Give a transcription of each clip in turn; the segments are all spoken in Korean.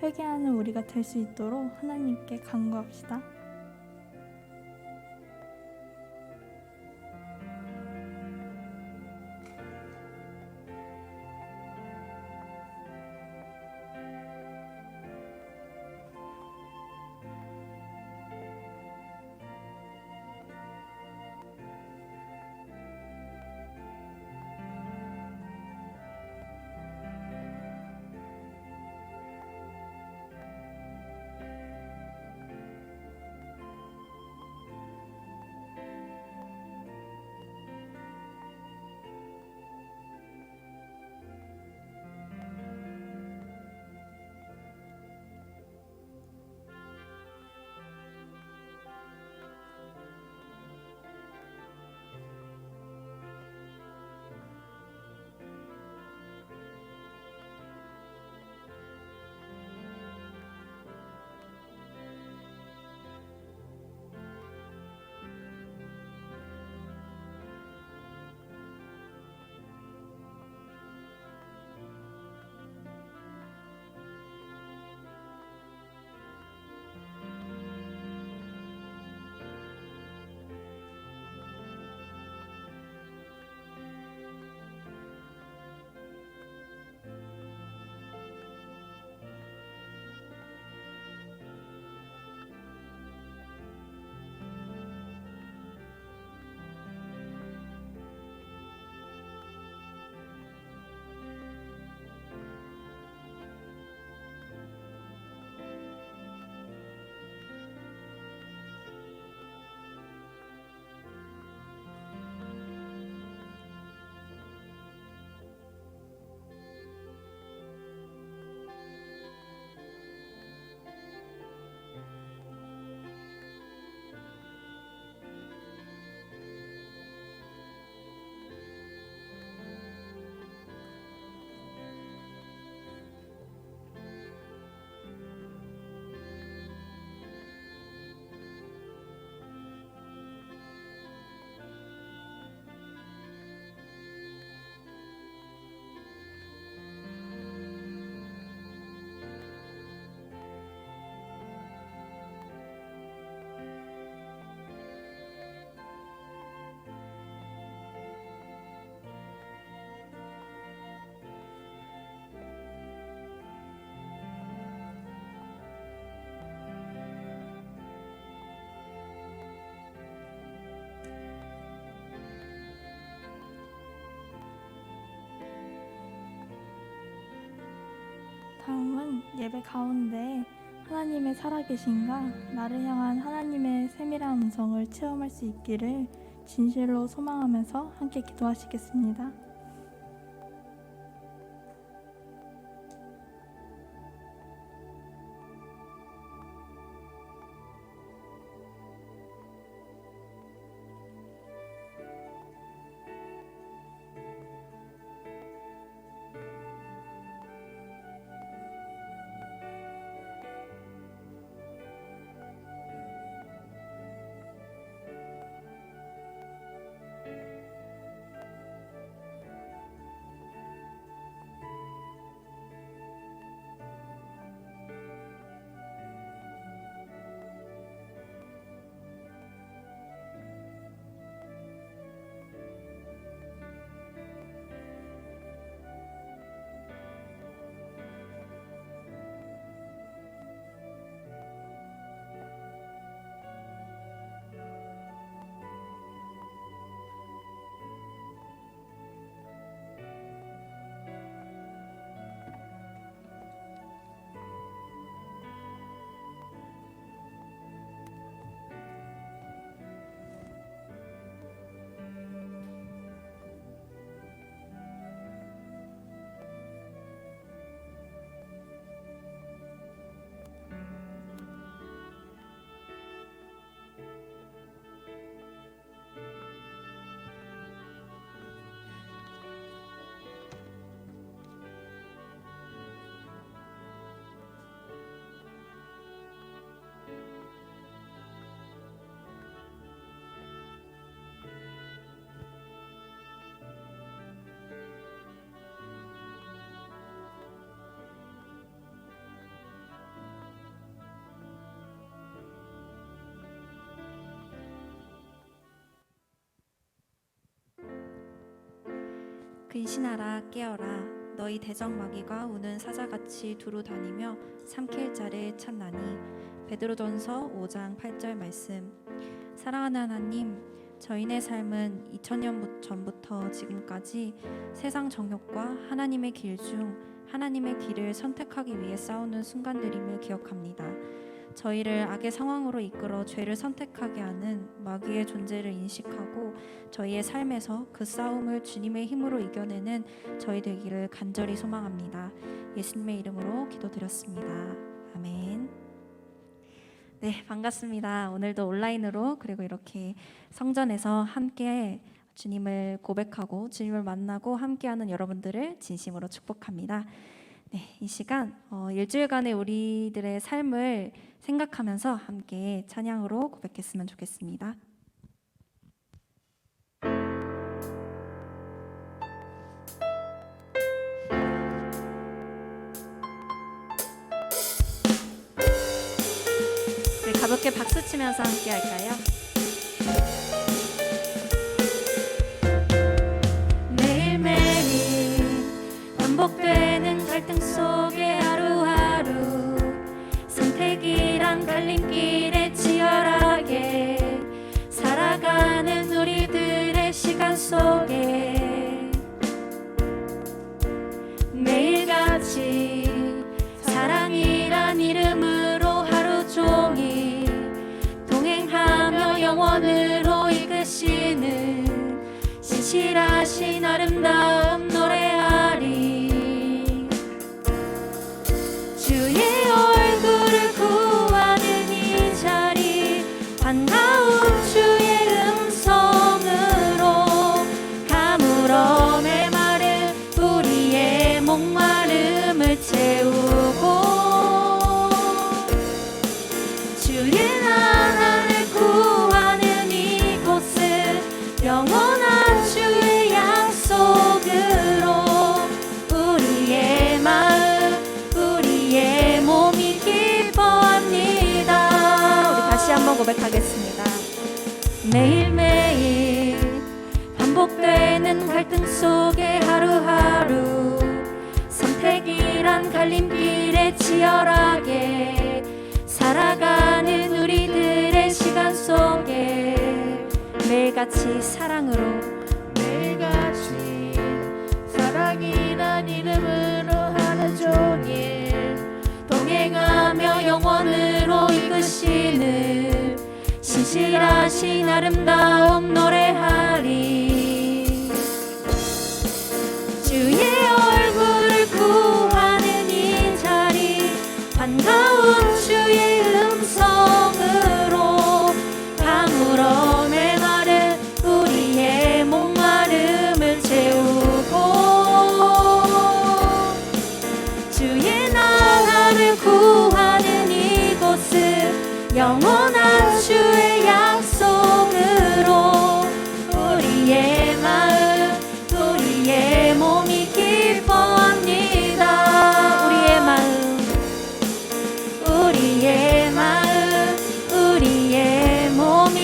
회개하는 우리가 될 수 있도록 하나님께 간구합시다. 다음은 예배 가운데 하나님의 살아계신가 나를 향한 하나님의 세밀한 음성을 체험할 수 있기를 진실로 소망하면서 함께 기도하시겠습니다. 근신하라 깨어라 너희 대적마귀가 우는 사자같이 두루 다니며 삼킬 자를 찾나니. 베드로전서 5장 8절 말씀. 사랑하는 하나님, 저희의 삶은 2000년 전부터 지금까지 세상 정욕과 하나님의 길 중 하나님의 길을 선택하기 위해 싸우는 순간들임을 기억합니다. 저희를 악의 상황으로 이끌어 죄를 선택하게 하는 마귀의 존재를 인식하고 저희의 삶에서 그 싸움을 주님의 힘으로 이겨내는 저희 되기를 간절히 소망합니다. 예수님의 이름으로 기도드렸습니다. 아멘. 네, 반갑습니다. 오늘도 온라인으로 그리고 이렇게 성전에서 함께 주님을 고백하고 주님을 만나고 함께하는 여러분들을 진심으로 축복합니다. 네, 이 시간 일주일간의 우리들의 삶을 생각하면서 함께 찬양으로 고백했으면 좋겠습니다. 우리 가볍게 박수 치면서 함께 할까요? 매일매일 반복되는 갈등 속에 하루하루 선택이란 갈림길에 치열하게 살아가는 우리들의 시간 속에 매일같이 사랑이란 이름으로 하루 종일 동행하며 영원으로 이끄시는 신실하신 아름다움 노래하리. 주의 얼굴을 구하는 이 자리 반가운 주의 음성으로 가물어 메마른 우리의 목마름을 채우고 주의 나라를 구하는 이곳은 영원한 주의 약속으로 우리의 마음 우리의 몸이 기뻐합니다. 우리 다시 한번 고백하겠습니다. 매일매일 반복되는 갈등 속에 하루하루 선택이란 갈림길에 치열하게 살아가는 우리들의 시간 속에 매일같이 사랑으로 매일같이 사랑이란 이름으로 하루 종일 동행하며 영원으로 이끄시는 신실하신 아름다움 노래하리. 주의 얼굴을 구하는 이 자리 반가운 주의 음성으로 가물어 메마른 우리의 목마름을 채우고 주의 나라를 구하는 이곳은 영원한 주의 약속으로 우리의 마음 우리의 몸이 기뻐합니다. 우리의 마음 우리의 마음 우리의 몸이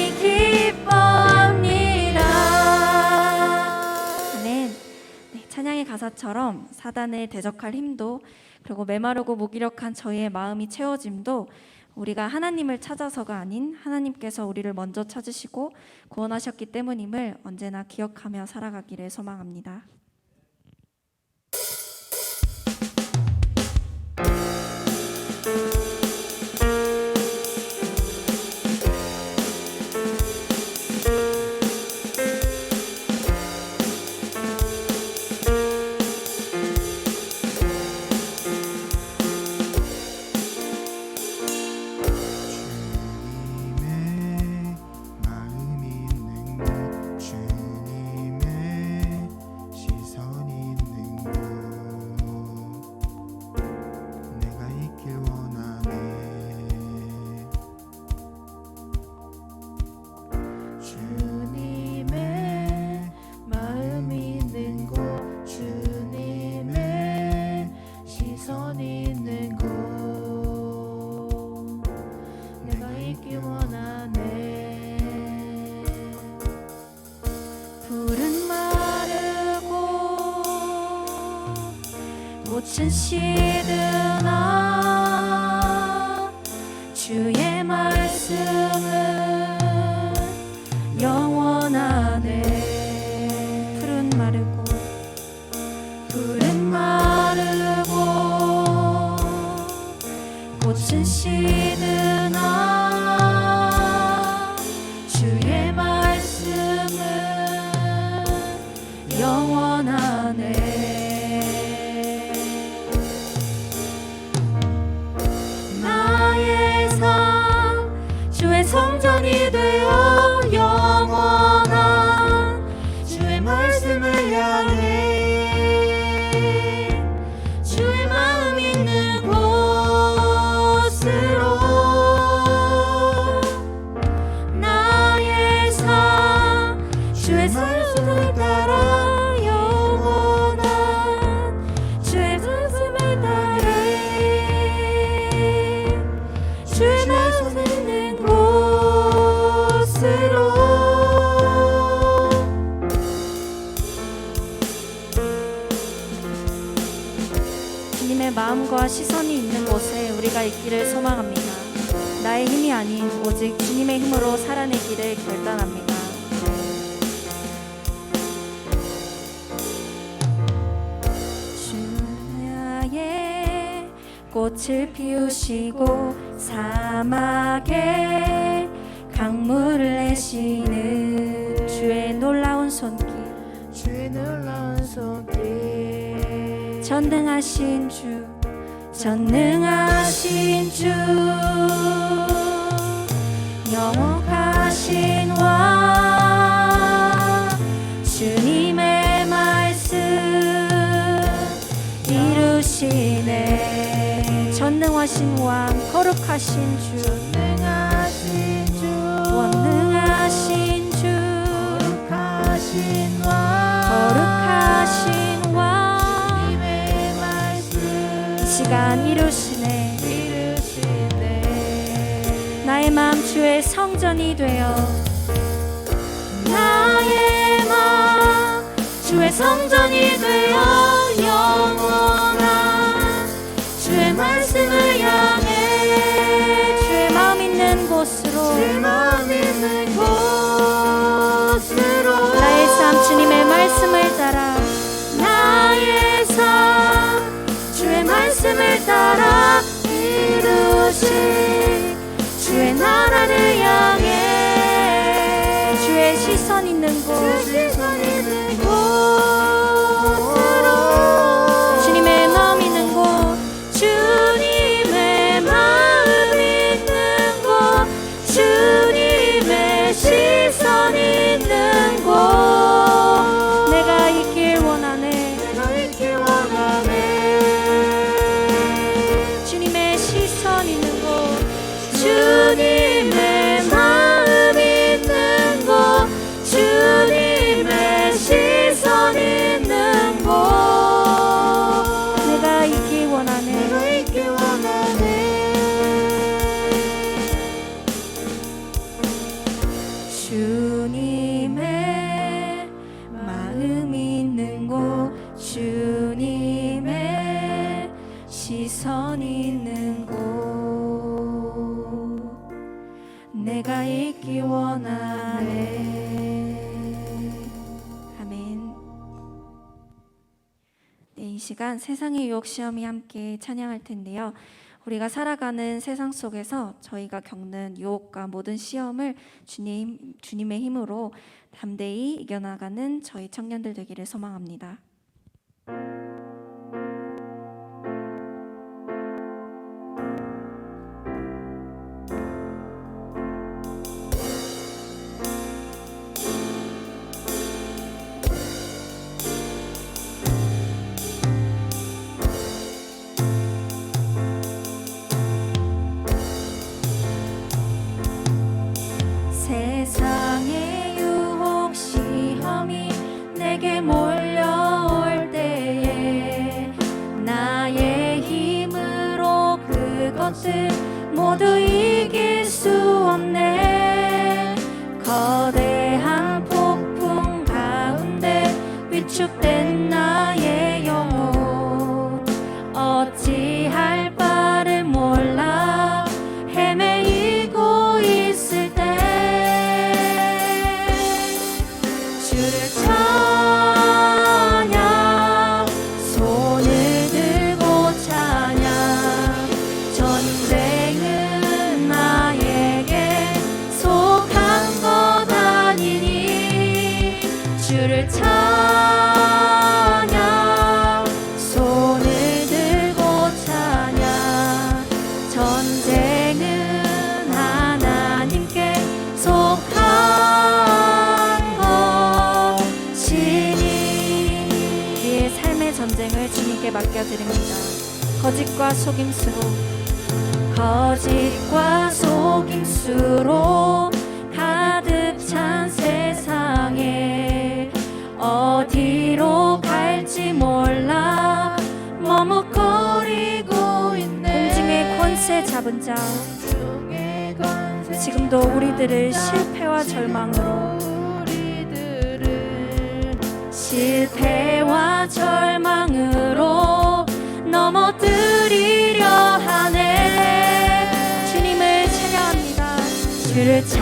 기뻐합니다. 아멘. 네, 찬양의 가사처럼 사단을 대적할 힘도 그리고 메마르고 무기력한 저희의 마음이 채워짐도 우리가 하나님을 찾아서가 아닌 하나님께서 우리를 먼저 찾으시고 구원하셨기 때문임을 언제나 기억하며 살아가기를 소망합니다. 푸른 마르고 꽃은 시드나 주의 말씀은 영원하네. 푸른 마르고 꽃은 시드나 주의 말씀은 영원하네. 나의 삶 주의 성전이 되어 영원한 주의 말씀을 향해 주의 마음 있는 곳으로 나의 삶 주의 말씀을 따라 영원한 주의 말씀을 따라 주의 말씀 있는 곳으로. 주님의 마음과 시선이 있는 곳에 우리가 있기를 소망합니다. 나의 힘이 아닌 오직 주님의 힘으로 살아내기를 결단합니다. 주야의 꽃을 피우시고 사막에 강물을 내시는 주의 놀라운 손길, 주의 놀라운 손길, 전능하신 주, 전능하신 주, 영원하신 왕, 주님의 말씀 이루시네. 전능하신 왕, 거룩하신 주, 전능하신 주, 원능하신 주, 거룩하신 왕, 거룩하신 왕, 주님의 말씀 이 시간 이루시네. 이루시네. 나의 마음 주의 성전이 되어 나의 마음 주의 성전이 되어 영원한 주의 말씀을 향해 주의 마음 있는 곳으로 주의 마음 있는 곳으로 나의 삶 주님의 말씀을 따라 나의 삶 주의 말씀을 따라 이루신 주의 나라를 향해 주의 시선 있는 곳 주님의 마음 있는 곳 주님의 마음 있는 곳 주님의 시선 있는 곳 내가 있길 원하네. 주님의 시선 있는 곳 주님의 마음 있는 곳 주님의 시선 있는 곳 내가 있길 원하네. 주님의 마음 있는 곳 주님의 시선 있는 곳 내가 있기 원하네. 아멘. 네, 이 시간 세상의 유혹 시험이 함께 찬양할 텐데요. 우리가 살아가는 세상 속에서 저희가 겪는 유혹과 모든 시험을 주님의 힘으로 담대히 이겨나가는 저희 청년들 되기를 소망합니다. 세상의 유혹 시험이 내게 몰려올 때에 나의 힘으로 그것들 모두 이길 수 없네. 거대한 폭풍 가운데 위축된 나의 영혼 맡겨드립니다. 거짓과 속임수로 가득 찬 세상에 어디로 갈지 몰라 머뭇거리고 있네. 공중의 권세 잡은 자, 지금도 우리들을 실패와 절망으로 넘어뜨리려 하네. 주님을 찬양합니다. 주를 찬양,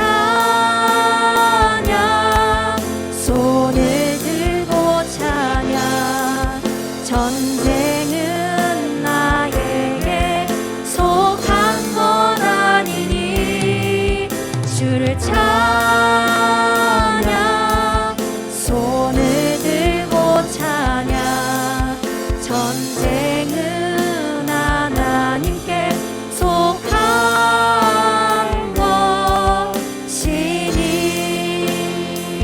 손을 들고 찬양. 전쟁은 나에게 속한 건 아니니 주를 찬양, 손을 들고 찬양. 전쟁은 하나님께 속한 것이니.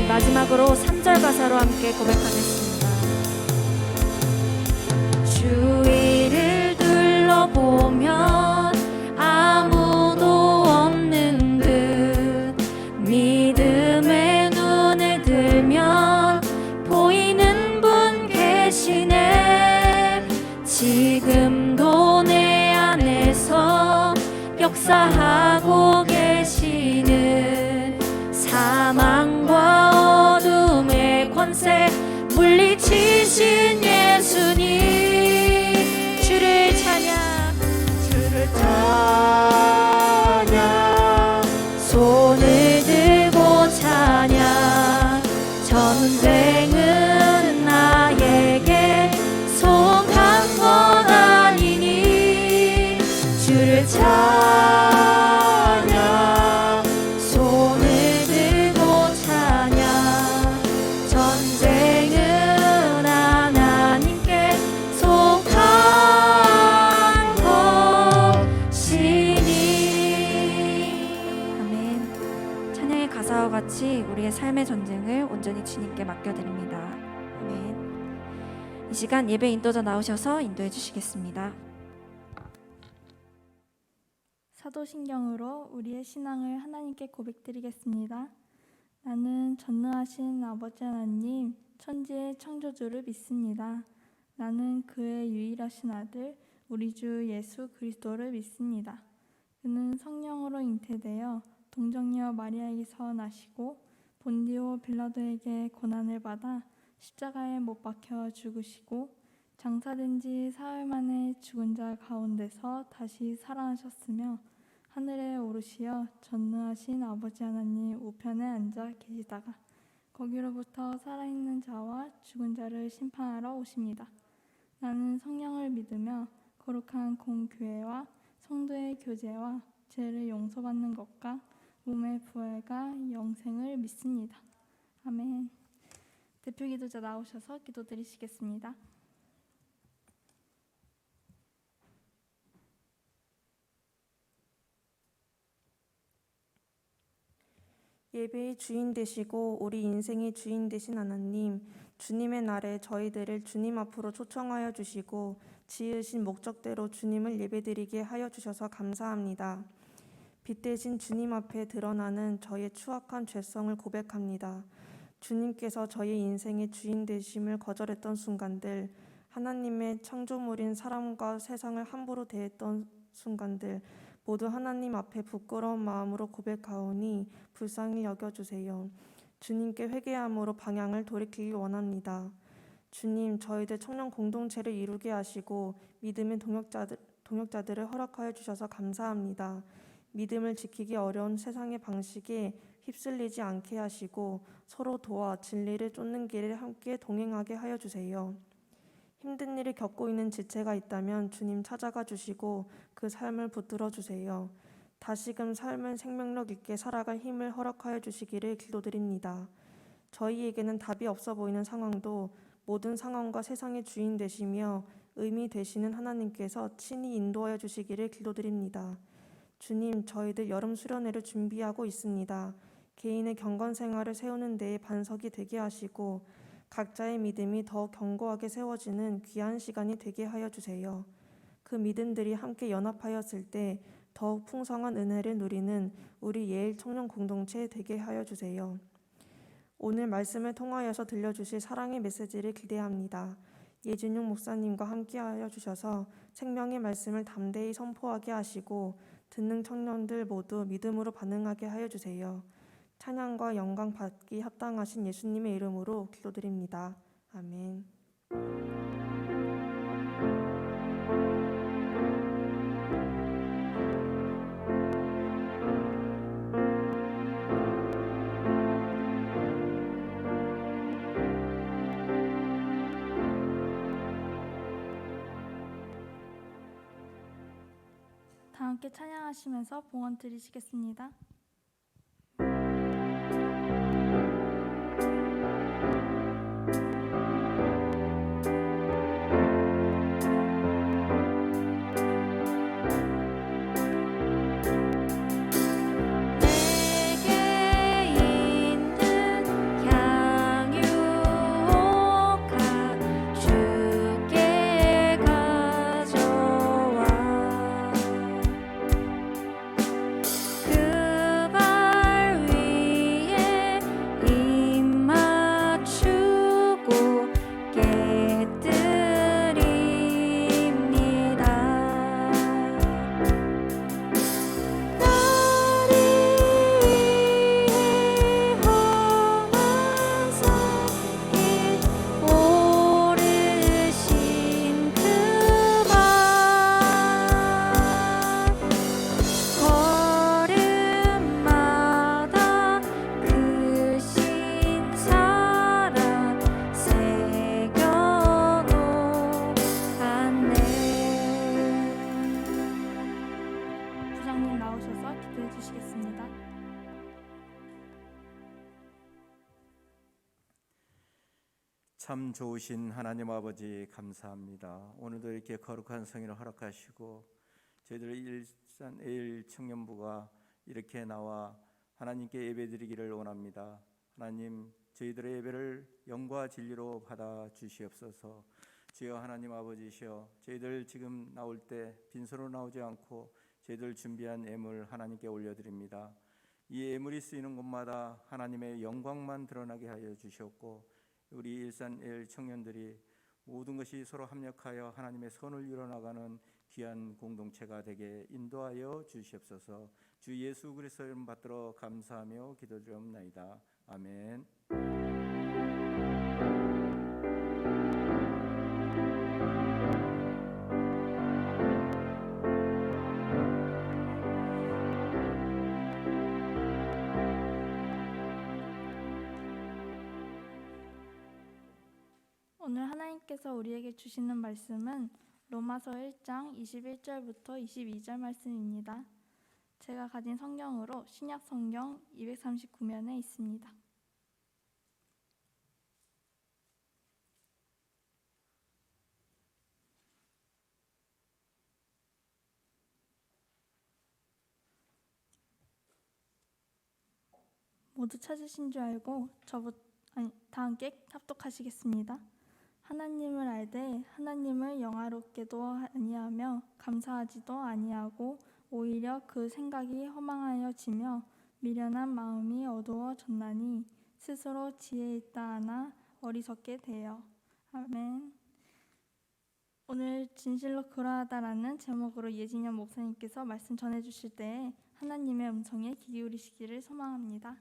마지막으로 3절 가사로 함께 고백하겠습니다. 주위를 둘러보면 아무도 없는 듯 믿음의 눈을 들면 보이는 분 계시네. 지금도 내 안에서 역사하고 계시는 사망과 어둠의 권세 물리치신 예수님. 주를 찬양, 손을 들고 찬양. 전쟁은 나에게 속한 건 아니니 주를 찬양, 손을 들고 찬양. 전쟁은 하나님께 속한 것이니. 아멘. 찬양의 가사와 같이 우리의 삶의 전쟁을 온전히 주님께 맡겨드립니다. 아멘. 이 시간 예배 인도자 나오셔서 인도해 주시겠습니다. 사도신경으로 우리의 신앙을 하나님께 고백드리겠습니다. 나는 전능하신 아버지 하나님, 천지의 창조주를 믿습니다. 나는 그의 유일하신 아들, 우리 주 예수 그리스도를 믿습니다. 그는 성령으로 잉태되어 동정녀 마리아에게서 나시고 본디오 빌라도에게 고난을 받아 십자가에 못 박혀 죽으시고 장사된 지 사흘 만에 죽은 자 가운데서 다시 살아나셨으며 하늘에 오르시어 전능하신 아버지 하나님 우편에 앉아 계시다가 거기로부터 살아있는 자와 죽은 자를 심판하러 오십니다. 나는 성령을 믿으며 거룩한 공교회와 성도의 교제와 죄를 용서받는 것과 몸의 부활과 영생을 믿습니다. 아멘. 대표 기도자 나오셔서 기도드리시겠습니다. 예배의 주인 되시고 우리 인생의 주인 되신 하나님, 주님의 날에 저희들을 주님 앞으로 초청하여 주시고 지으신 목적대로 주님을 예배드리게 하여 주셔서 감사합니다. 빛 대신 주님 앞에 드러나는 저의 추악한 죄성을 고백합니다. 주님께서 저희 인생의 주인 되심을 거절했던 순간들, 하나님의 창조물인 사람과 세상을 함부로 대했던 순간들 모두 하나님 앞에 부끄러운 마음으로 고백하오니 불쌍히 여겨주세요. 주님께 회개함으로 방향을 돌이키기 원합니다. 주님, 저희들 청년 공동체를 이루게 하시고 믿음의 동역자들을 허락하여 주셔서 감사합니다. 믿음을 지키기 어려운 세상의 방식에 휩쓸리지 않게 하시고 서로 도와 진리를 쫓는 길을 함께 동행하게 하여 주세요. 힘든 일을 겪고 있는 지체가 있다면 주님 찾아가 주시고 그 삶을 붙들어 주세요. 다시금 삶을 생명력 있게 살아갈 힘을 허락하여 주시기를 기도드립니다. 저희에게는 답이 없어 보이는 상황도 모든 상황과 세상의 주인 되시며 의미 되시는 하나님께서 친히 인도하여 주시기를 기도드립니다. 주님, 저희들 여름 수련회를 준비하고 있습니다. 개인의 경건 생활을 세우는 데에 반석이 되게 하시고 각자의 믿음이 더 견고하게 세워지는 귀한 시간이 되게 하여 주세요. 그 믿음들이 함께 연합하였을 때 더욱 풍성한 은혜를 누리는 우리 예일 청년 공동체 되게 하여 주세요. 오늘 말씀을 통하여서 들려주실 사랑의 메시지를 기대합니다. 예진용 목사님과 함께하여 주셔서 생명의 말씀을 담대히 선포하게 하시고 듣는 청년들 모두 믿음으로 반응하게 하여 주세요. 찬양과 영광 받기 합당하신 예수님의 이름으로 기도드립니다. 아멘. 다 함께 찬양하시면서 봉헌 드리시겠습니다. 부장님 나오셔서 기도해 주시겠습니다. 참 좋으신 하나님 아버지 감사합니다. 오늘도 이렇게 거룩한 성인을 허락하시고 저희들 일산 예일 청년부가 이렇게 나와 하나님께 예배드리기를 원합니다. 하나님, 저희들의 예배를 영과 진리로 받아 주시옵소서. 주여 하나님 아버지시여, 저희들 지금 나올 때 빈손으로 나오지 않고 저희들 준비한 예물 하나님께 올려드립니다. 이 예물이 쓰이는 곳마다 하나님의 영광만 드러나게 하여 주시옵고, 우리 일산 예일 청년들이 모든 것이 서로 합력하여 하나님의 선을 이뤄나가는 귀한 공동체가 되게 인도하여 주시옵소서. 주 예수 그리스도의 이름 받들어 감사하며 기도드리옵나이다. 아멘. 오늘 하나님께서 우리에게 주시는 말씀은 로마서 1장 21절부터 22절 말씀입니다. 제가 가진 성경으로 신약 성경 239면에 있습니다. 모두 찾으신 줄 알고 다 함께 합독하시겠습니다. 하나님을 알되 하나님을 영화롭게도 아니하며 감사하지도 아니하고 오히려 그 생각이 허망하여지며 미련한 마음이 어두워졌나니 스스로 지혜 있다 하나 어리석게 되어. 아멘. 오늘 진실로 그러하다라는 제목으로 예진영 목사님께서 말씀 전해주실 때에 하나님의 음성에 귀 기울이시기를 소망합니다.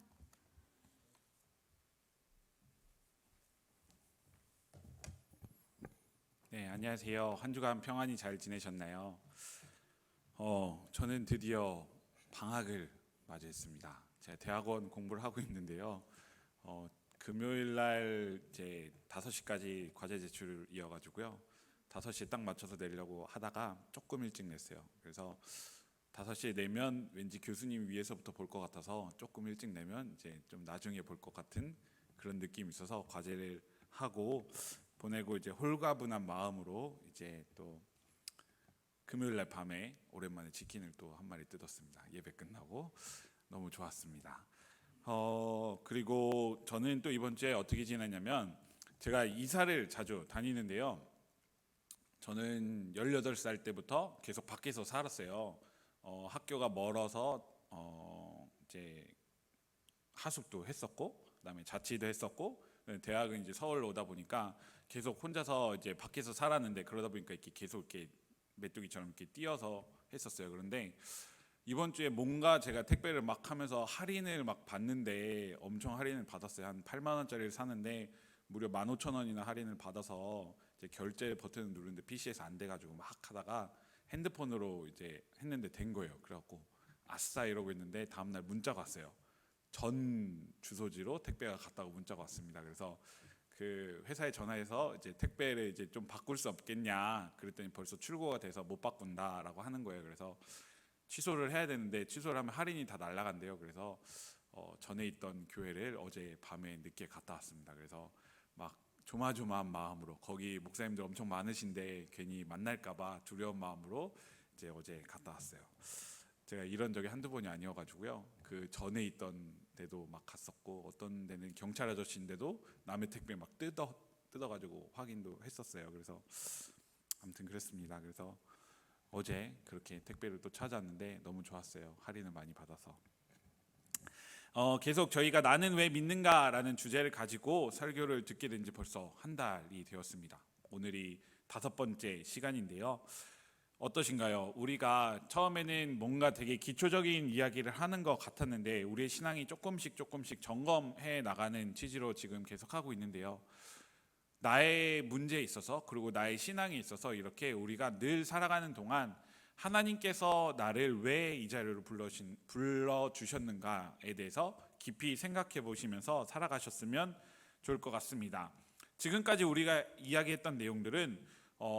네, 안녕하세요. 한 주간 평안히 잘 지내셨나요? 저는 드디어 방학을 맞이했습니다. 제가 대학원 공부를 하고 있는데요. 금요일 날 이제 5시까지 과제 제출을 이어가지고요. 5시에 딱 맞춰서 내려고 하다가 조금 일찍 냈어요. 그래서 5시에 내면 왠지 교수님 위에서부터 볼 것 같아서 조금 일찍 내면 이제 좀 나중에 볼 것 같은 그런 느낌이 있어서 과제를 하고 보내고 이제 홀가분한 마음으로 이제 또 금요일 날 밤에 오랜만에 치킨을 또 한 마리 뜯었습니다. 예배 끝나고 너무 좋았습니다. 그리고 저는 또 이번 주에 어떻게 지냈냐면 제가 이사를 자주 다니는데요. 저는 18살 때부터 계속 밖에서 살았어요. 학교가 멀어서 이제 하숙도 했었고, 그다음에 자취도 했었고, 대학은 이제 서울로 오다 보니까 계속 혼자서 이제 밖에서 살았는데, 그러다 보니까 이렇게 계속 이렇게 메뚜기처럼 이렇게 뛰어서 했었어요. 그런데 이번 주에 뭔가 제가 택배를 막 하면서 할인을 막 받는데, 엄청 할인을 받았어요. 한 8만 원짜리를 사는데 무려 15,000원이나 할인을 받아서 이제 결제 버튼을 누르는데 PC에서 안 돼가지고 막 하다가 핸드폰으로 이제 했는데 된 거예요. 그래갖고 아싸 이러고 있는데 다음날 문자가 왔어요. 전 주소지로 택배가 갔다고 문자가 왔습니다. 그래서 그 회사에 전화해서 이제 택배를 이제 좀 바꿀 수 없겠냐 그랬더니 벌써 출고가 돼서 못 바꾼다라고 하는 거예요. 그래서 취소를 해야 되는데 취소를 하면 할인이 다 날라간대요. 그래서 전에 있던 교회를 어제 밤에 늦게 갔다 왔습니다. 그래서 막 조마조마한 마음으로, 거기 목사님들 엄청 많으신데 괜히 만날까봐 두려운 마음으로 이제 어제 갔다 왔어요. 제가 이런 적이 한두 번이 아니어가지고요. 그 전에 있던 데도 막 갔었고, 어떤 데는 경찰 아저씨인데도 남의 택배 막 뜯어가지고 확인도 했었어요. 그래서 아무튼 그랬습니다. 그래서 어제 그렇게 택배를 또 찾았는데 너무 좋았어요. 할인을 많이 받아서. 계속 저희가 나는 왜 믿는가라는 주제를 가지고 설교를 듣게 된 지 벌써 한 달이 되었습니다. 오늘이 5번째 시간인데요. 어떠신가요? 우리가 처음에는 뭔가 되게 기초적인 이야기를 하는 것 같았는데 우리의 신앙이 조금씩 점검해 나가는 취지로 지금 계속하고 있는데요. 나의 문제에 있어서, 그리고 나의 신앙에 있어서 이렇게 우리가 늘 살아가는 동안 하나님께서 나를 왜 이 자리로 불러주셨는가에 대해서 깊이 생각해 보시면서 살아가셨으면 좋을 것 같습니다. 지금까지 우리가 이야기했던 내용들은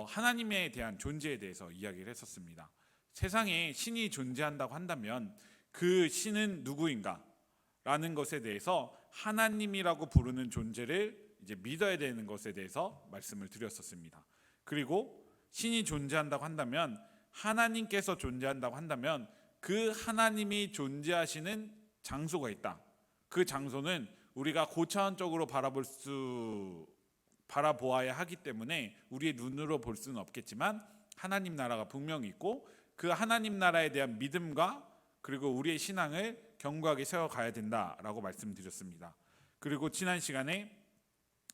하나님에 대한 존재에 대해서 이야기를 했었습니다. 세상에 신이 존재한다고 한다면 그 신은 누구인가? 라는 것에 대해서 하나님이라고 부르는 존재를 이제 믿어야 되는 것에 대해서 말씀을 드렸었습니다. 그리고 신이 존재한다고 한다면, 하나님께서 존재한다고 한다면 그 하나님이 존재하시는 장소가 있다. 그 장소는 우리가 고차원적으로 바라보아야 하기 때문에 우리의 눈으로 볼 수는 없겠지만 하나님 나라가 분명히 있고, 그 하나님 나라에 대한 믿음과 그리고 우리의 신앙을 견고하게 세워가야 된다라고 말씀드렸습니다. 그리고 지난 시간에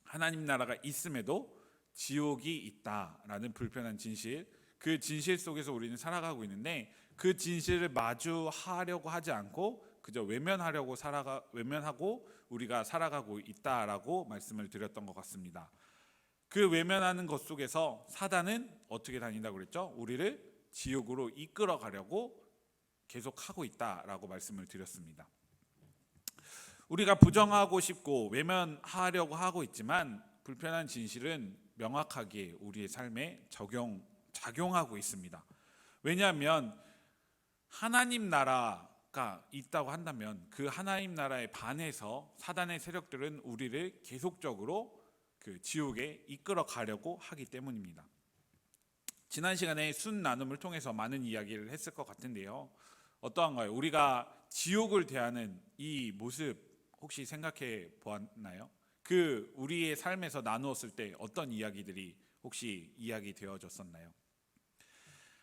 하나님 나라가 있음에도 지옥이 있다라는 불편한 진실, 그 진실 속에서 우리는 살아가고 있는데 그 진실을 마주하려고 하지 않고 그저 외면하고 우리가 살아가고 있다라고 말씀을 드렸던 것 같습니다. 그 외면하는 것 속에서 사단은 어떻게 다닌다고 그랬죠? 우리를 지옥으로 이끌어 가려고 계속하고 있다라고 말씀을 드렸습니다. 우리가 부정하고 싶고 외면하려고 하고 있지만 불편한 진실은 명확하게 우리의 삶에 작용하고 있습니다. 왜냐하면 하나님 나라가 있다고 한다면 그 하나님 나라에 반해서 사단의 세력들은 우리를 계속적으로 그 지옥에 이끌어 가려고 하기 때문입니다. 지난 시간에 순 나눔을 통해서 많은 이야기를 했을 것 같은데요. 어떠한가요? 우리가 지옥을 대하는 이 모습 혹시 생각해 보았나요? 그 우리의 삶에서 나누었을 때 어떤 이야기들이 혹시 이야기되어졌었나요?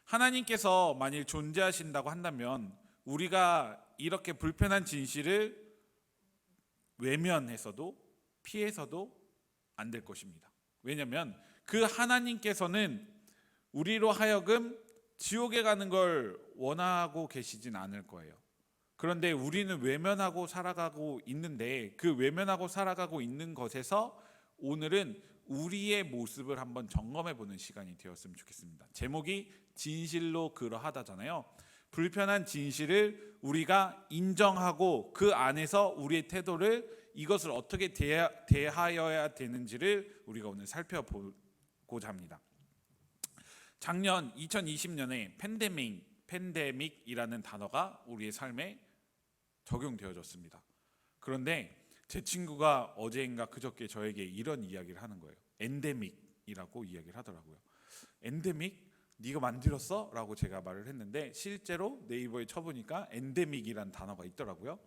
하나님께서 만일 존재하신다고 한다면 우리가 이렇게 불편한 진실을 외면해서도 피해서도 안 될 것입니다. 왜냐하면 그 하나님께서는 우리로 하여금 지옥에 가는 걸 원하고 계시진 않을 거예요. 그런데 우리는 외면하고 살아가고 있는데 그 외면하고 살아가고 있는 것에서 오늘은 우리의 모습을 한번 점검해 보는 시간이 되었으면 좋겠습니다. 제목이 진실로 그러하다잖아요. 불편한 진실을 우리가 인정하고 그 안에서 우리의 태도를 이것을 어떻게 대하여야 되는지를 우리가 오늘 살펴보고자 합니다. 작년 2020년에 팬데믹이라는 단어가 우리의 삶에 적용되어졌습니다. 그런데 제 친구가 어제인가 그저께 저에게 이런 이야기를 하는 거예요. 엔데믹이라고 이야기를 하더라고요. 엔데믹? 네가 만들었어? 라고 제가 말을 했는데 실제로 네이버에 쳐보니까 엔데믹이라는 단어가 있더라고요.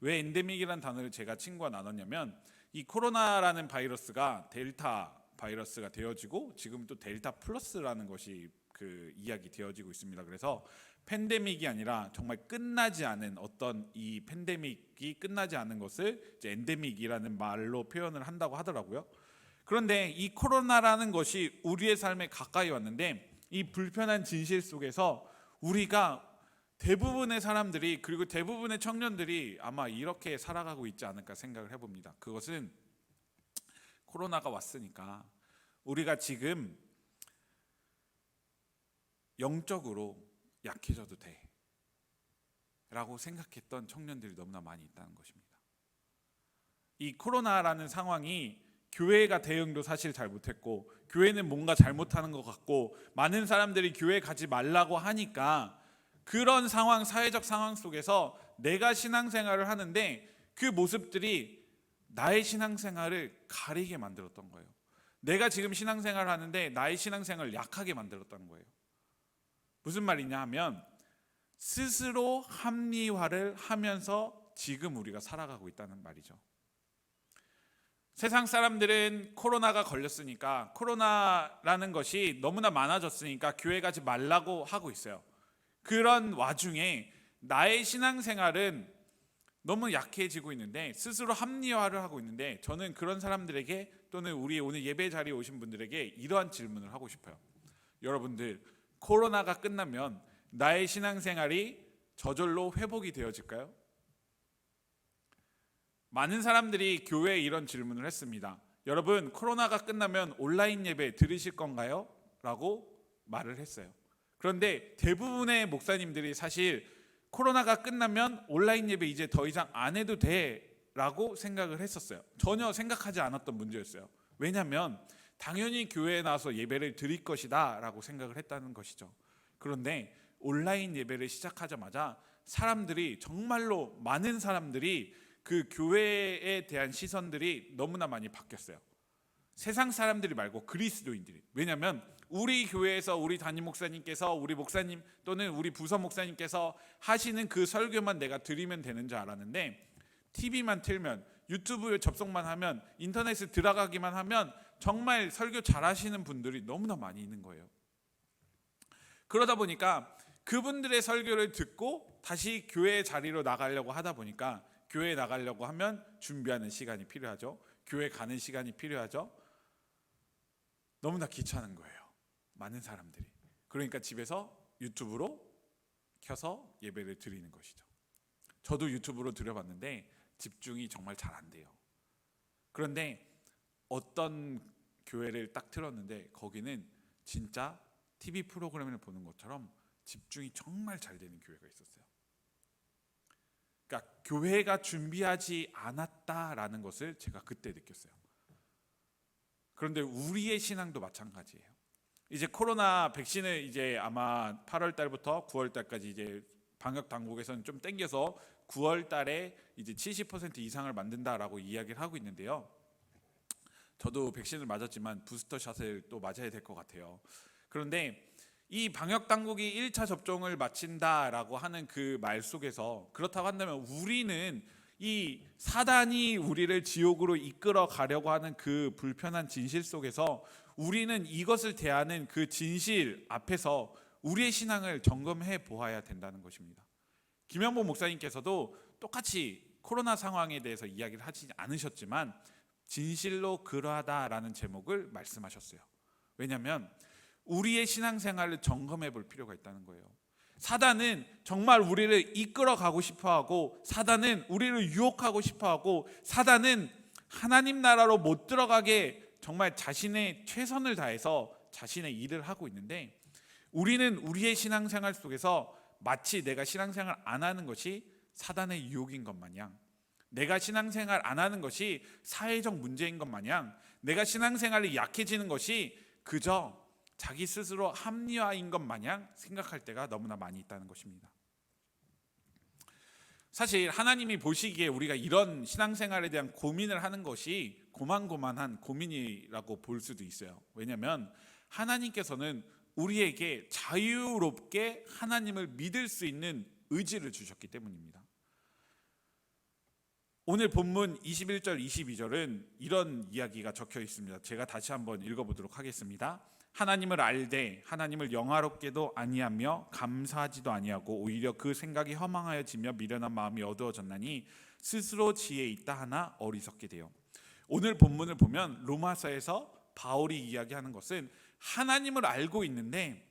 왜 엔데믹이라는 단어를 제가 친구와 나눴냐면 이 코로나라는 바이러스가 델타 바이러스가 되어지고 지금 또 델타 플러스라는 것이 그 이야기 되어지고 있습니다. 그래서 팬데믹이 아니라 정말 끝나지 않은 어떤 이 팬데믹이 끝나지 않은 것을 이제 엔데믹이라는 말로 표현을 한다고 하더라고요. 그런데 이 코로나라는 것이 우리의 삶에 가까이 왔는데 이 불편한 진실 속에서 우리가 대부분의 사람들이 그리고 대부분의 청년들이 아마 이렇게 살아가고 있지 않을까 생각을 해봅니다. 그것은 코로나가 왔으니까 우리가 지금 영적으로 약해져도 돼 라고 생각했던 청년들이 너무나 많이 있다는 것입니다. 이 코로나라는 상황이 교회가 대응도 사실 잘 못했고 교회는 뭔가 잘못하는 것 같고 많은 사람들이 교회 가지 말라고 하니까 그런 상황, 사회적 상황 속에서 내가 신앙생활을 하는데 그 모습들이 나의 신앙생활을 가리게 만들었던 거예요. 내가 지금 신앙생활을 하는데 나의 신앙생활을 약하게 만들었던 거예요. 무슨 말이냐 하면 스스로 합리화를 하면서 지금 우리가 살아가고 있다는 말이죠. 세상 사람들은 코로나가 걸렸으니까 코로나라는 것이 너무나 많아졌으니까 교회 가지 말라고 하고 있어요. 그런 와중에 나의 신앙생활은 너무 약해지고 있는데 스스로 합리화를 하고 있는데 저는 그런 사람들에게 또는 우리 오늘 예배 자리에 오신 분들에게 이러한 질문을 하고 싶어요. 여러분들 코로나가 끝나면 나의 신앙생활이 저절로 회복이 되어질까요? 많은 사람들이 교회에 이런 질문을 했습니다. 여러분 코로나가 끝나면 온라인 예배 들으실 건가요? 라고 말을 했어요. 그런데 대부분의 목사님들이 사실 코로나가 끝나면 온라인 예배 이제 더 이상 안 해도 돼 라고 생각을 했었어요. 전혀 생각하지 않았던 문제였어요. 왜냐하면 당연히 교회에 나와서 예배를 드릴 것이다 라고 생각을 했다는 것이죠. 그런데 온라인 예배를 시작하자마자 사람들이 정말로 많은 사람들이 그 교회에 대한 시선들이 너무나 많이 바뀌었어요. 세상 사람들이 말고 그리스도인들이. 왜냐하면 우리 교회에서 우리 담임 목사님께서 우리 목사님 또는 우리 부서 목사님께서 하시는 그 설교만 내가 드리면 되는 줄 알았는데 TV만 틀면 유튜브에 접속만 하면 인터넷에 들어가기만 하면 정말 설교 잘하시는 분들이 너무나 많이 있는 거예요. 그러다 보니까 그분들의 설교를 듣고 다시 교회 자리로 나가려고 하다 보니까 교회에 나가려고 하면 준비하는 시간이 필요하죠. 교회 가는 시간이 필요하죠. 너무나 귀찮은 거예요. 많은 사람들이. 그러니까 집에서 유튜브로 켜서 예배를 드리는 것이죠. 저도 유튜브로 드려봤는데 집중이 정말 잘 안 돼요. 그런데 어떤 교회를 딱 틀었는데 거기는 진짜 TV 프로그램을 보는 것처럼 집중이 정말 잘 되는 교회가 있었어요. 그러니까 교회가 준비하지 않았다라는 것을 제가 그때 느꼈어요. 그런데 우리의 신앙도 마찬가지예요. 이제 코로나 백신을 이제 아마 8월 달부터 9월 달까지 이제 방역 당국에서는 좀 땡겨서 9월 달에 이제 70% 이상을 만든다라고 이야기를 하고 있는데요. 저도 백신을 맞았지만 부스터샷을 또 맞아야 될 것 같아요. 그런데 이 방역 당국이 1차 접종을 마친다라고 하는 그 말 속에서 그렇다고 한다면 우리는 이 사단이 우리를 지옥으로 이끌어 가려고 하는 그 불편한 진실 속에서 우리는 이것을 대하는 그 진실 앞에서 우리의 신앙을 점검해 보아야 된다는 것입니다. 김영보 목사님께서도 똑같이 코로나 상황에 대해서 이야기를 하지 않으셨지만 진실로 그러하다라는 제목을 말씀하셨어요. 왜냐하면 우리의 신앙생활을 점검해 볼 필요가 있다는 거예요. 사단은 정말 우리를 이끌어 가고 싶어하고 사단은 우리를 유혹하고 싶어하고 사단은 하나님 나라로 못 들어가게 정말 자신의 최선을 다해서 자신의 일을 하고 있는데 우리는 우리의 신앙생활 속에서 마치 내가 신앙생활 안 하는 것이 사단의 유혹인 것 마냥 내가 신앙생활 안 하는 것이 사회적 문제인 것 마냥 내가 신앙생활이 약해지는 것이 그저 자기 스스로 합리화인 것 마냥 생각할 때가 너무나 많이 있다는 것입니다. 사실 하나님이 보시기에 우리가 이런 신앙생활에 대한 고민을 하는 것이 고만고만한 고민이라고 볼 수도 있어요. 왜냐하면 하나님께서는 우리에게 자유롭게 하나님을 믿을 수 있는 의지를 주셨기 때문입니다. 오늘 본문 21절 22절은 이런 이야기가 적혀 있습니다. 제가 다시 한번 읽어보도록 하겠습니다. 하나님을 알되 하나님을 영화롭게도 아니하며 감사하지도 아니하고 오히려 그 생각이 허망하여지며 미련한 마음이 어두워졌나니 스스로 지혜 있다 하나 어리석게 되어. 오늘 본문을 보면 로마서에서 바울이 이야기하는 것은 하나님을 알고 있는데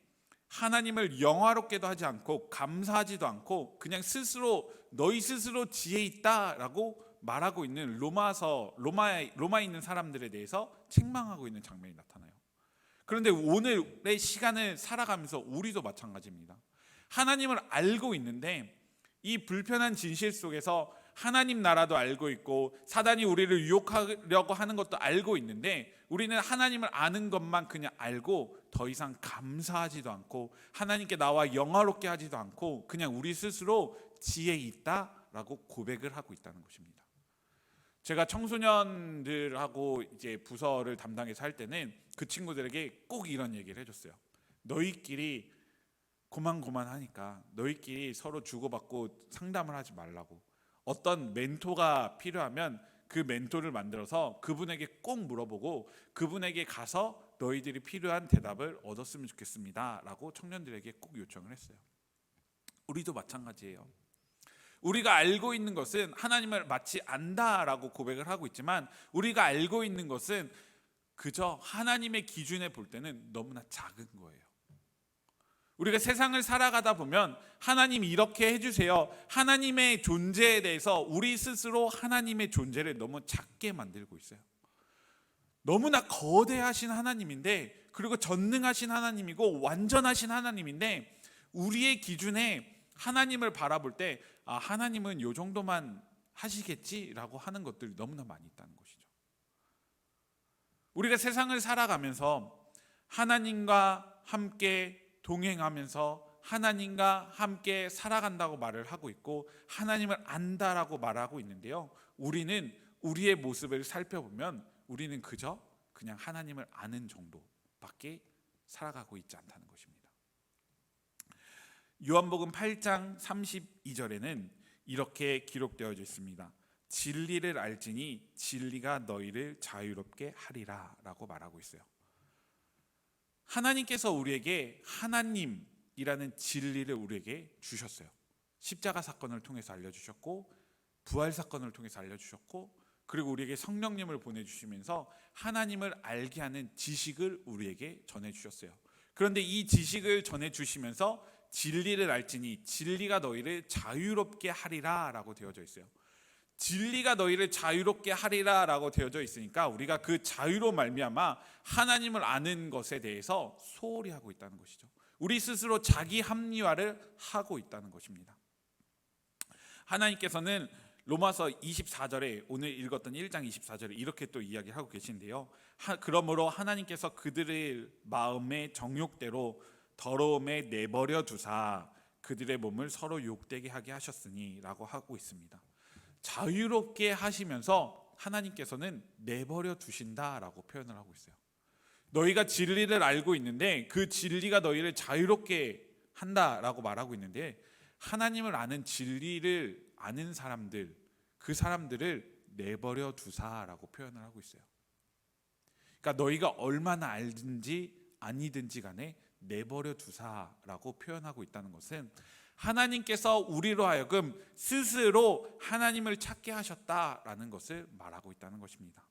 하나님을 영화롭게도 하지 않고 감사하지도 않고 그냥 스스로 너희 스스로 지혜 있다라고 말하고 있는 로마에 있는 사람들에 대해서 책망하고 있는 장면이 나타나요. 그런데 오늘의 시간을 살아가면서 우리도 마찬가지입니다. 하나님을 알고 있는데 이 불편한 진실 속에서 하나님 나라도 알고 있고 사단이 우리를 유혹하려고 하는 것도 알고 있는데 우리는 하나님을 아는 것만 그냥 알고 더 이상 감사하지도 않고 하나님께 나와 영화롭게 하지도 않고 그냥 우리 스스로 지혜 있다라고 고백을 하고 있다는 것입니다. 제가 청소년들하고 이제 부서를 담당해서 할 때는 그 친구들에게 꼭 이런 얘기를 해줬어요. 너희끼리 고만고만하니까 너희끼리 서로 주고받고 상담을 하지 말라고. 어떤 멘토가 필요하면 그 멘토를 만들어서 그분에게 꼭 물어보고 그분에게 가서 너희들이 필요한 대답을 얻었으면 좋겠습니다 라고 청년들에게 꼭 요청을 했어요. 우리도 마찬가지예요. 우리가 알고 있는 것은 하나님을 마치 안다라고 고백을 하고 있지만 우리가 알고 있는 것은 그저 하나님의 기준에 볼 때는 너무나 작은 거예요. 우리가 세상을 살아가다 보면 하나님이 이렇게 해주세요. 하나님의 존재에 대해서 우리 스스로 하나님의 존재를 너무 작게 만들고 있어요. 너무나 거대하신 하나님인데 그리고 전능하신 하나님이고 완전하신 하나님인데 우리의 기준에 하나님을 바라볼 때 하나님은 요 정도만 하시겠지라고 하는 것들이 너무나 많이 있다는 것이죠. 우리가 세상을 살아가면서 하나님과 함께 동행하면서 하나님과 함께 살아간다고 말을 하고 있고 하나님을 안다라고 말하고 있는데요. 우리는 우리의 모습을 살펴보면 우리는 그저 그냥 하나님을 아는 정도밖에 살아가고 있지 않다는 것입니다. 요한복음 8장 32절에는 이렇게 기록되어 있습니다. 진리를 알지니 진리가 너희를 자유롭게 하리라 라고 말하고 있어요. 하나님께서 우리에게 하나님이라는 진리를 우리에게 주셨어요. 십자가 사건을 통해서 알려주셨고 부활 사건을 통해서 알려주셨고 그리고 우리에게 성령님을 보내주시면서 하나님을 알게 하는 지식을 우리에게 전해주셨어요. 그런데 이 지식을 전해주시면서 진리를 알지니 진리가 너희를 자유롭게 하리라 라고 되어져 있어요. 진리가 너희를 자유롭게 하리라 라고 되어져 있으니까 우리가 그 자유로 말미암아 하나님을 아는 것에 대해서 소홀히 하고 있다는 것이죠. 우리 스스로 자기 합리화를 하고 있다는 것입니다. 하나님께서는 로마서 24절에 오늘 읽었던 1장 24절에 이렇게 또 이야기하고 계신데요. 그러므로 하나님께서 그들의 마음의 정욕대로 더러움에 내버려 두사 그들의 몸을 서로 욕되게 하게 하셨으니 라고 하고 있습니다. 자유롭게 하시면서 하나님께서는 내버려 두신다라고 표현을 하고 있어요. 너희가 진리를 알고 있는데 그 진리가 너희를 자유롭게 한다라고 말하고 있는데 하나님을 아는 진리를 아는 사람들 그 사람들을 내버려 두사라고 표현을 하고 있어요. 그러니까 너희가 얼마나 알든지 아니든지 간에 내버려 두사라고 표현하고 있다는 것은 하나님께서 우리로 하여금 스스로 하나님을 찾게 하셨다라는 것을 말하고 있다는 것입니다.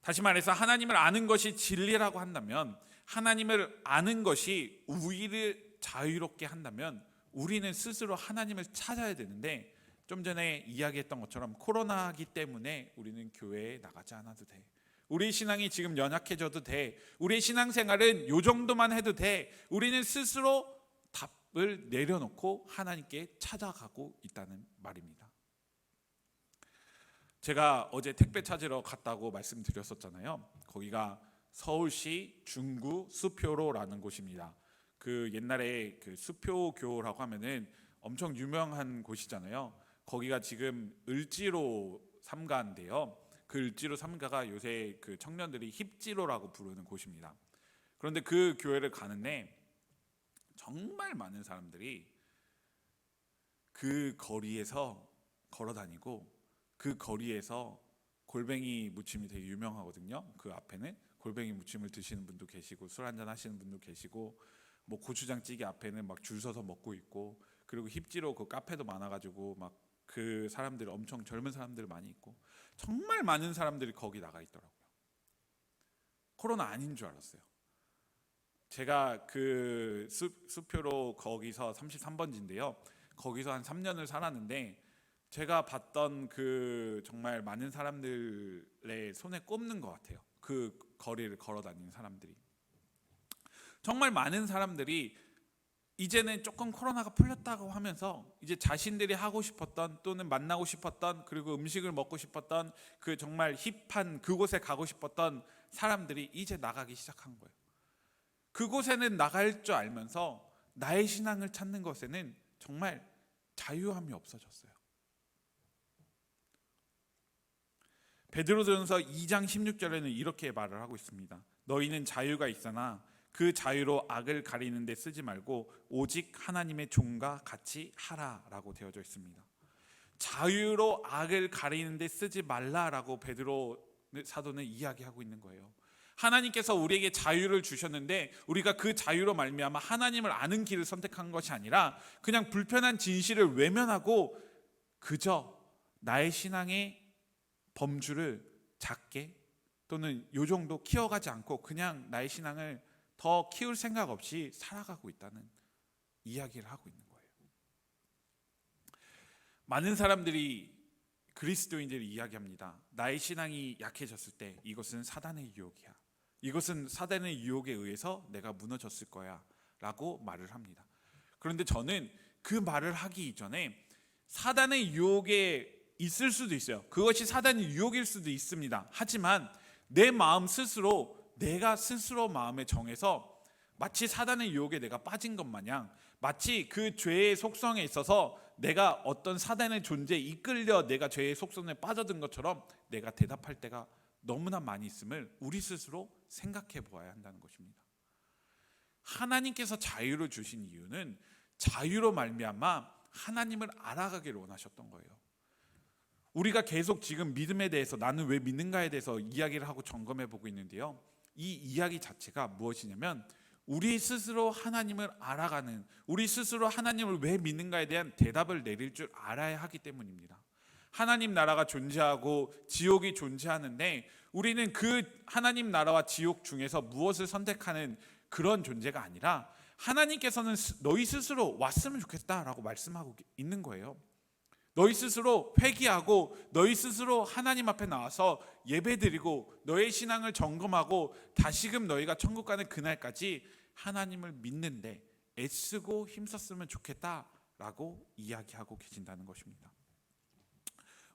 다시 말해서 하나님을 아는 것이 진리라고 한다면 하나님을 아는 것이 우리를 자유롭게 한다면 우리는 스스로 하나님을 찾아야 되는데 좀 전에 이야기했던 것처럼 코로나이기 때문에 우리는 교회에 나가지 않아도 돼. 우리 신앙이 지금 연약해져도 돼. 우리의 신앙생활은 요 정도만 해도 돼. 우리는 스스로 답을 내려놓고 하나님께 찾아가고 있다는 말입니다. 제가 어제 택배 찾으러 갔다고 말씀드렸었잖아요. 거기가 서울시 중구 수표로라는 곳입니다. 그 옛날에 그 수표교라고 하면은 엄청 유명한 곳이잖아요. 거기가 지금 을지로 삼가인데요. 그 을지로 삼가가 요새 그 청년들이 힙지로라고 부르는 곳입니다. 그런데 그 교회를 가는데 정말 많은 사람들이 그 거리에서 걸어 다니고 그 거리에서 골뱅이 무침이 되게 유명하거든요. 그 앞에는 골뱅이 무침을 드시는 분도 계시고 술 한잔 하시는 분도 계시고 뭐 고추장찌개 앞에는 막 줄 서서 먹고 있고, 그리고 힙지로 그 카페도 많아가지고 막 그 사람들 엄청 젊은 사람들 많이 있고 정말 많은 사람들이 거기 나가 있더라고요. 코로나 아닌 줄 알았어요. 제가 그 수표로 거기서 33번지인데요. 거기서 한 3년을 살았는데 제가 봤던 그 정말 많은 사람들의 손에 꼽는 것 같아요. 그 거리를 걸어 다니는 사람들이. 정말 많은 사람들이 이제는 조금 코로나가 풀렸다고 하면서 이제 자신들이 하고 싶었던 또는 만나고 싶었던 그리고 음식을 먹고 싶었던 그 정말 힙한 그곳에 가고 싶었던 사람들이 이제 나가기 시작한 거예요. 그곳에는 나갈 줄 알면서 나의 신앙을 찾는 것에는 정말 자유함이 없어졌어요. 베드로전서 2장 16절에는 이렇게 말을 하고 있습니다. 너희는 자유가 있으나 그 자유로 악을 가리는 데 쓰지 말고 오직 하나님의 종과 같이 하라라고 되어져 있습니다. 자유로 악을 가리는 데 쓰지 말라라고 베드로 사도는 이야기하고 있는 거예요. 하나님께서 우리에게 자유를 주셨는데 우리가 그 자유로 말미암아 하나님을 아는 길을 선택한 것이 아니라 그냥 불편한 진실을 외면하고 그저 나의 신앙의 범주를 작게 또는 요 정도 키워가지 않고 그냥 나의 신앙을 더 키울 생각 없이 살아가고 있다는 이야기를 하고 있는 거예요. 많은 사람들이 그리스도인들이 이야기합니다. 나의 신앙이 약해졌을 때 이것은 사단의 유혹이야. 이것은 사단의 유혹에 의해서 내가 무너졌을 거야 라고 말을 합니다. 그런데 저는 그 말을 하기 이전에 사단의 유혹에 있을 수도 있어요. 그것이 사단의 유혹일 수도 있습니다. 하지만 내 마음 스스로 내가 스스로 마음에 정해서 마치 사단의 유혹에 내가 빠진 것 마냥 마치 그 죄의 속성에 있어서 내가 어떤 사단의 존재에 이끌려 내가 죄의 속성에 빠져든 것처럼 내가 대답할 때가 너무나 많이 있음을 우리 스스로 생각해 보아야 한다는 것입니다. 하나님께서 자유를 주신 이유는 자유로 말미암아 하나님을 알아가기를 원하셨던 거예요. 우리가 계속 지금 믿음에 대해서 나는 왜 믿는가에 대해서 이야기를 하고 점검해 보고 있는데요. 이 이야기 자체가 무엇이냐면 우리 스스로 하나님을 알아가는, 우리 스스로 하나님을 왜 믿는가에 대한 대답을 내릴 줄 알아야 하기 때문입니다. 하나님 나라가 존재하고 지옥이 존재하는데 우리는 그 하나님 나라와 지옥 중에서 무엇을 선택하는 그런 존재가 아니라 하나님께서는 너희 스스로 왔으면 좋겠다라고 말씀하고 있는 거예요. 너희 스스로 회개하고 너희 스스로 하나님 앞에 나와서 예배드리고 너의 신앙을 점검하고 다시금 너희가 천국 가는 그날까지 하나님을 믿는데 애쓰고 힘썼으면 좋겠다라고 이야기하고 계신다는 것입니다.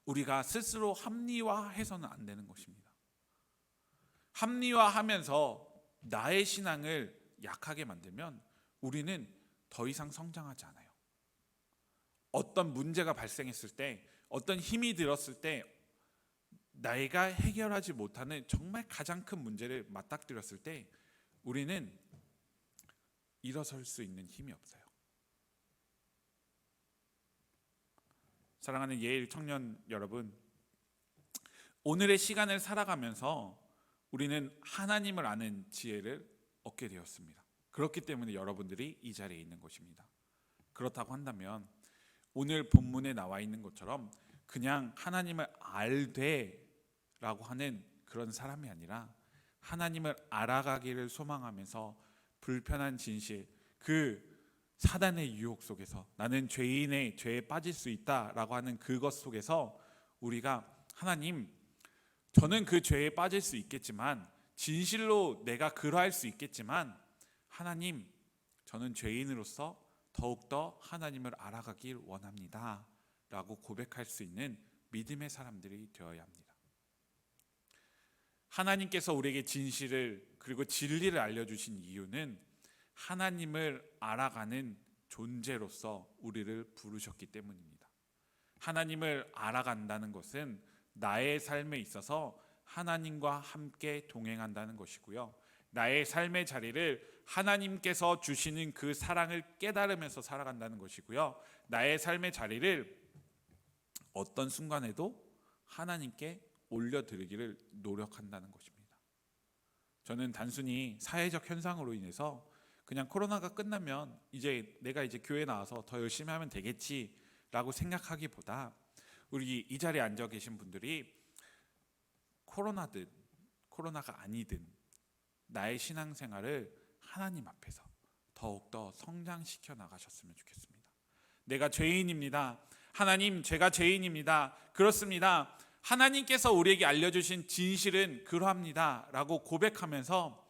우리가 스스로 합리화해서는 안 되는 것입니다. 합리화하면서 나의 신앙을 약하게 만들면 우리는 더 이상 성장하지 않아요. 어떤 문제가 발생했을 때, 어떤 힘이 들었을 때 내가 해결하지 못하는 정말 가장 큰 문제를 맞닥뜨렸을 때 우리는 일어설 수 있는 힘이 없어요. 사랑하는 예일 청년 여러분, 오늘의 시간을 살아가면서 우리는 하나님을 아는 지혜를 얻게 되었습니다. 그렇기 때문에 여러분들이 이 자리에 있는 것입니다. 그렇다고 한다면 오늘 본문에 나와 있는 것처럼 그냥 하나님을 알되라고 하는 그런 사람이 아니라 하나님을 알아가기를 소망하면서 불편한 진실, 그 사단의 유혹 속에서 나는 죄인의 죄에 빠질 수 있다라고 하는 그것 속에서 우리가 하나님, 저는 그 죄에 빠질 수 있겠지만 진실로 내가 그러할 수 있겠지만 하나님, 저는 죄인으로서 더욱더 하나님을 알아가길 원합니다 라고 고백할 수 있는 믿음의 사람들이 되어야 합니다. 하나님께서 우리에게 진실을 그리고 진리를 알려주신 이유는 하나님을 알아가는 존재로서 우리를 부르셨기 때문입니다. 하나님을 알아간다는 것은 나의 삶에 있어서 하나님과 함께 동행한다는 것이고요. 나의 삶의 자리를 하나님께서 주시는 그 사랑을 깨달으면서 살아간다는 것이고요. 나의 삶의 자리를 어떤 순간에도 하나님께 올려드리기를 노력한다는 것입니다. 저는 단순히 사회적 현상으로 인해서 그냥 코로나가 끝나면 내가 교회 나와서 더 열심히 하면 되겠지라고 생각하기보다 우리 이 자리에 앉아 계신 분들이 코로나든 코로나가 아니든 나의 신앙생활을 하나님 앞에서 더욱더 성장시켜 나가셨으면 좋겠습니다. 내가 죄인입니다. 하나님, 제가 죄인입니다. 그렇습니다. 하나님께서 우리에게 알려주신 진실은 그러합니다 라고 고백하면서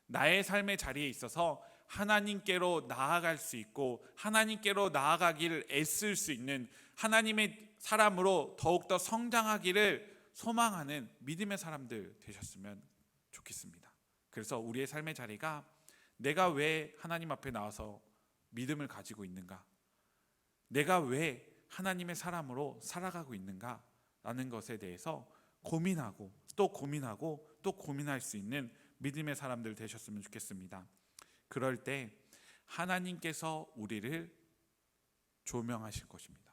나의 삶의 자리에 있어서 하나님께로 나아갈 수 있고 하나님께로 나아가기를 애쓸 수 있는 하나님의 사람으로 더욱더 성장하기를 소망하는 믿음의 사람들 되셨으면 좋겠습니다. 그래서 우리의 삶의 자리가 내가 왜 하나님 앞에 나와서 믿음을 가지고 있는가, 내가 왜 하나님의 사람으로 살아가고 있는가 라는 것에 대해서 고민하고 또 고민하고 또 고민할 수 있는 믿음의 사람들 되셨으면 좋겠습니다. 그럴 때 하나님께서 우리를 조명하실 것입니다.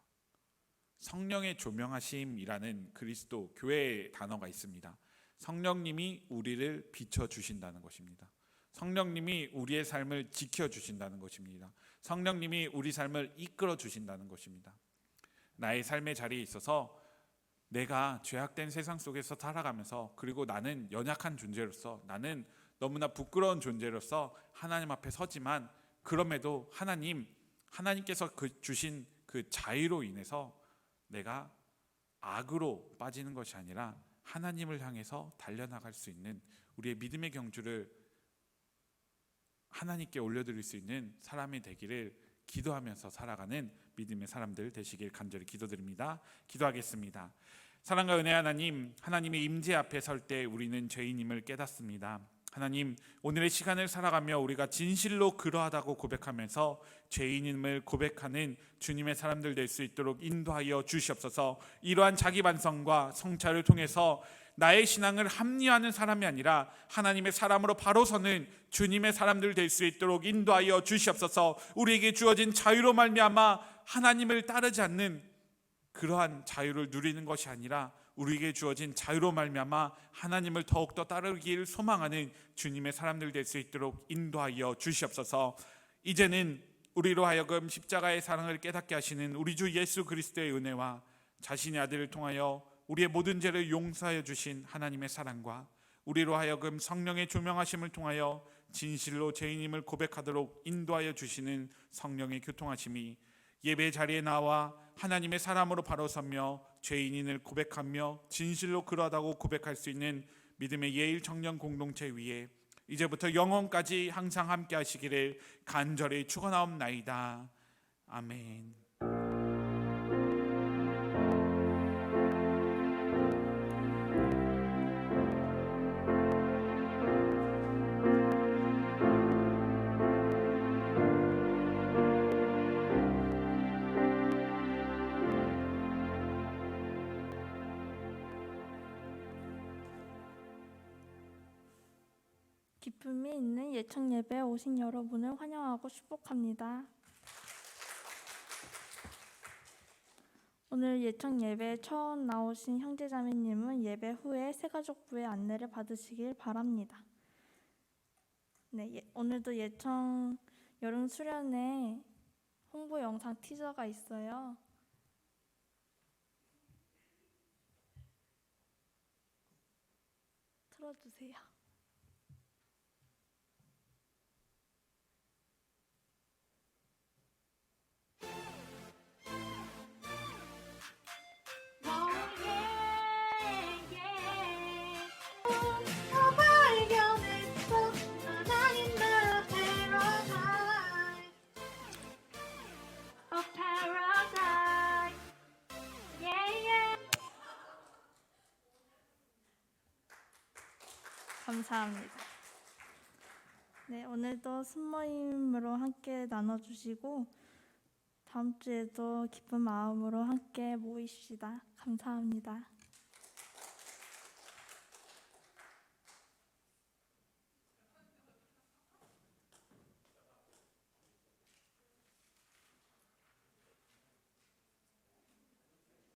성령의 조명하심이라는 그리스도 교회의 단어가 있습니다. 성령님이 우리를 비춰주신다는 것입니다. 성령님이 우리의 삶을 지켜주신다는 것입니다. 성령님이 우리 삶을 이끌어 주신다는 것입니다. 나의 삶의 자리에 있어서 내가 죄악된 세상 속에서 살아가면서, 그리고 나는 연약한 존재로서, 나는 너무나 부끄러운 존재로서 하나님 앞에 서지만, 그럼에도 하나님께서 주신 그 자유로 인해서 내가 악으로 빠지는 것이 아니라 하나님을 향해서 달려나갈 수 있는 우리의 믿음의 경주를 하나님께 올려드릴 수 있는 사람이 되기를 기도하면서 살아가는 믿음의 사람들 되시길 간절히 기도드립니다. 기도하겠습니다. 사랑과 은혜 하나님, 하나님의 임재 앞에 설 때 우리는 죄인임을 깨닫습니다. 하나님, 오늘의 시간을 살아가며 우리가 진실로 그러하다고 고백하면서 죄인임을 고백하는 주님의 사람들 될 수 있도록 인도하여 주시옵소서. 이러한 자기 반성과 성찰을 통해서 나의 신앙을 합리화하는 사람이 아니라 하나님의 사람으로 바로 서는 주님의 사람들 될 수 있도록 인도하여 주시옵소서. 우리에게 주어진 자유로 말미암아 하나님을 따르지 않는 그러한 자유를 누리는 것이 아니라 우리에게 주어진 자유로 말미암아 하나님을 더욱더 따르기를 소망하는 주님의 사람들 될 수 있도록 인도하여 주시옵소서. 이제는 우리로 하여금 십자가의 사랑을 깨닫게 하시는 우리 주 예수 그리스도의 은혜와 자신의 아들을 통하여 우리의 모든 죄를 용서하여 주신 하나님의 사랑과 우리로 하여금 성령의 조명하심을 통하여 진실로 죄인임을 고백하도록 인도하여 주시는 성령의 교통하심이 예배 자리에 나와 하나님의 사람으로 바로 서며 죄인임을 고백하며 진실로 그러하다고 고백할 수 있는 믿음의 예일 청년 공동체 위에 이제부터 영원까지 항상 함께 하시기를 간절히 축원하옵나이다. 아멘. 기쁨이 있는 예청 예배에 오신 여러분을 환영하고 축복합니다. 오늘 예청 예배에 처음 나오신 형제자매님은 예배 후에 새가족부의 안내를 받으시길 바랍니다. 네, 오늘도 예청 여름 수련회 홍보 영상 티저가 있어요. 틀어주세요. 감사합니다. 네, 오늘도 순모임으로 함께 나눠주시고 다음 주에도 기쁜 마음으로 함께 모이십시다. 감사합니다.